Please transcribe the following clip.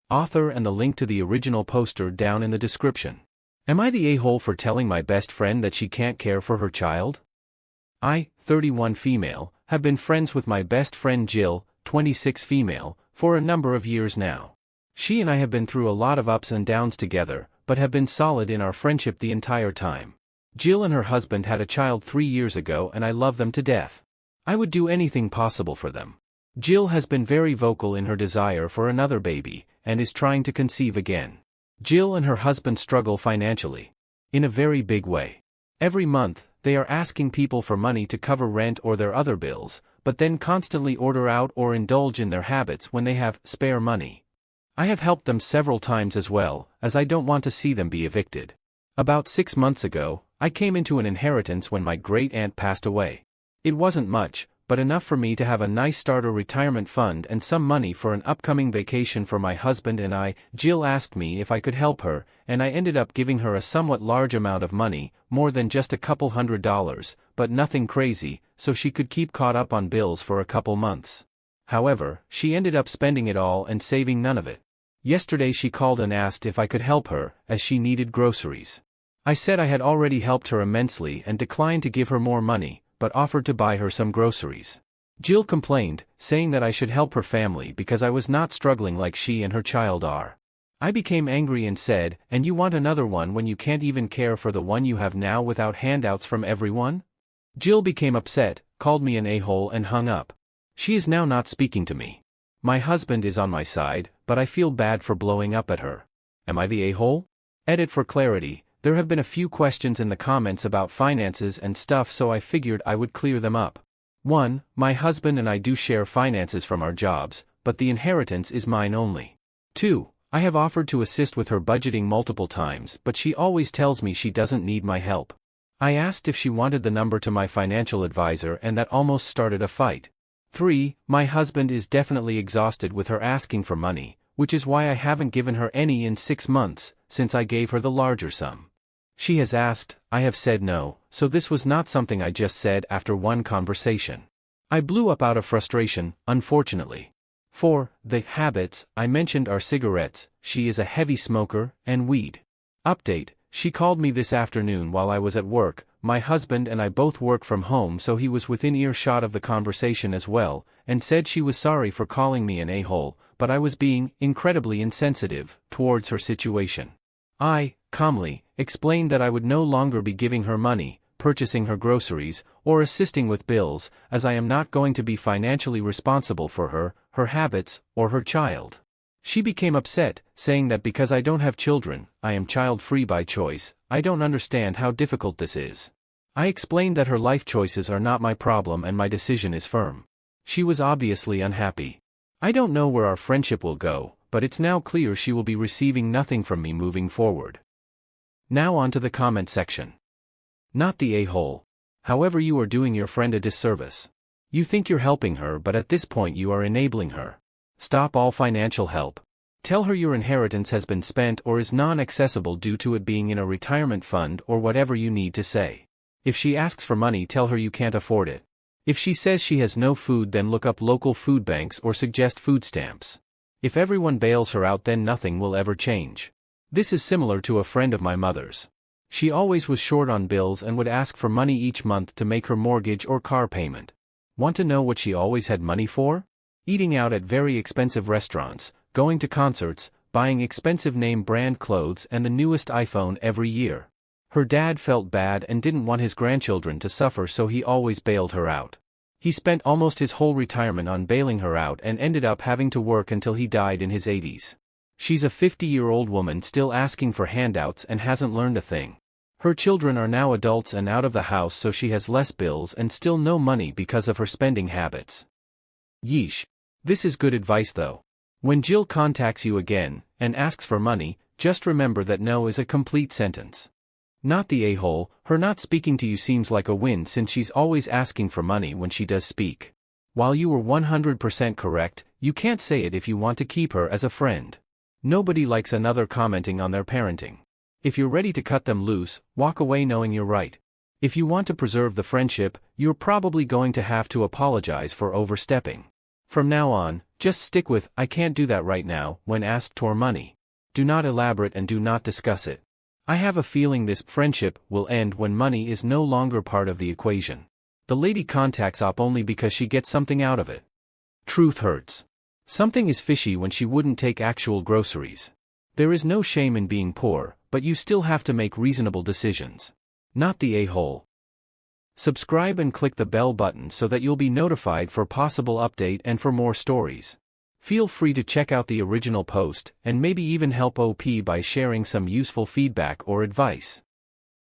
Author and the link to the original poster down in the description. Am I the a-hole for telling my best friend that she can't care for her child? I, 31 female, have been friends with my best friend Jill, 26 female, for a number of years now. She and I have been through a lot of ups and downs together, but have been solid in our friendship the entire time. Jill and her husband had a child 3 years ago and I love them to death. I would do anything possible for them. Jill has been very vocal in her desire for another baby, and is trying to conceive again. Jill and her husband struggle financially. In a very big way. Every month, they are asking people for money to cover rent or their other bills, but then constantly order out or indulge in their habits when they have spare money. I have helped them several times as well, as I don't want to see them be evicted. About 6 months ago, I came into an inheritance when my great-aunt passed away. It wasn't much, but enough for me to have a nice starter retirement fund and some money for an upcoming vacation for my husband and I. Jill asked me if I could help her, and I ended up giving her a somewhat large amount of money, more than just a couple $100s, but nothing crazy, so she could keep caught up on bills for a couple months. However, she ended up spending it all and saving none of it. Yesterday she called and asked if I could help her, as she needed groceries. I said I had already helped her immensely and declined to give her more money, but offered to buy her some groceries. Jill complained, saying that I should help her family because I was not struggling like she and her child are. I became angry and said, "And you want another one when you can't even care for the one you have now without handouts from everyone?" Jill became upset, called me an a-hole and hung up. She is now not speaking to me. My husband is on my side, but I feel bad for blowing up at her. Am I the a-hole? Edit for clarity. There have been a few questions in the comments about finances and stuff, so I figured I would clear them up. 1. My husband and I do share finances from our jobs, but the inheritance is mine only. 2. I have offered to assist with her budgeting multiple times, but she always tells me she doesn't need my help. I asked if she wanted the number to my financial advisor and that almost started a fight. 3. My husband is definitely exhausted with her asking for money, which is why I haven't given her any in 6 months, since I gave her the larger sum. She has asked, I have said no, so this was not something I just said after one conversation. I blew up out of frustration, unfortunately. 4. The habits I mentioned are cigarettes, she is a heavy smoker, and weed. Update, she called me this afternoon while I was at work. My husband and I both work from home, so he was within earshot of the conversation as well, and said she was sorry for calling me an a-hole, but I was being incredibly insensitive towards her situation. I, calmly, explained that I would no longer be giving her money, purchasing her groceries, or assisting with bills, as I am not going to be financially responsible for her, her habits, or her child. She became upset, saying that because I don't have children, I am child-free by choice. I don't understand how difficult this is. I explained that her life choices are not my problem and my decision is firm. She was obviously unhappy. I don't know where our friendship will go, but it's now clear she will be receiving nothing from me moving forward. Now on to the comment section. Not the a-hole. However, you are doing your friend a disservice. You think you're helping her, but at this point you are enabling her. Stop all financial help. Tell her your inheritance has been spent or is non-accessible due to it being in a retirement fund or whatever you need to say. If she asks for money, tell her you can't afford it. If she says she has no food, then look up local food banks or suggest food stamps. If everyone bails her out, then nothing will ever change. This is similar to a friend of my mother's. She always was short on bills and would ask for money each month to make her mortgage or car payment. Want to know what she always had money for? Eating out at very expensive restaurants, going to concerts, buying expensive name brand clothes and the newest iPhone every year. Her dad felt bad and didn't want his grandchildren to suffer, so he always bailed her out. He spent almost his whole retirement on bailing her out and ended up having to work until he died in his 80s. She's a 50-year-old woman still asking for handouts and hasn't learned a thing. Her children are now adults and out of the house, so she has less bills and still no money because of her spending habits. Yeesh. This is good advice though. When Jill contacts you again and asks for money, just remember that no is a complete sentence. Not the a-hole. Her not speaking to you seems like a win since she's always asking for money when she does speak. While you were 100% correct, you can't say it if you want to keep her as a friend. Nobody likes another commenting on their parenting. If you're ready to cut them loose, walk away knowing you're right. If you want to preserve the friendship, you're probably going to have to apologize for overstepping. From now on, just stick with, I can't do that right now, when asked for money. Do not elaborate and do not discuss it. I have a feeling this friendship will end when money is no longer part of the equation. The lady contacts op only because she gets something out of it. Truth hurts. Something is fishy when she wouldn't take actual groceries. There is no shame in being poor, but you still have to make reasonable decisions. Not the a-hole. Subscribe and click the bell button so that you'll be notified for possible update and for more stories. Feel free to check out the original post and maybe even help OP by sharing some useful feedback or advice.